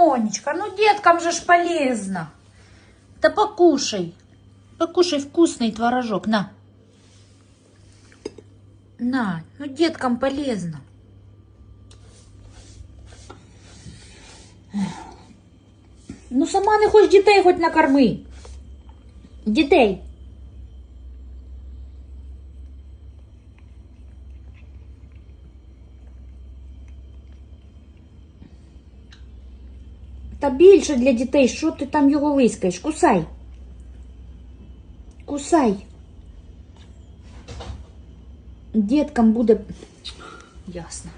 Монечка, ну деткам же ж полезно. Да покушай. Покушай вкусный творожок, на. На, ну деткам полезно. Ну сама не хочеш дітей хоч накорми. Дітей. Та більше для дітей, що ти там його вискаєш? Кусай. Кусай. Діткам буде... Ясно.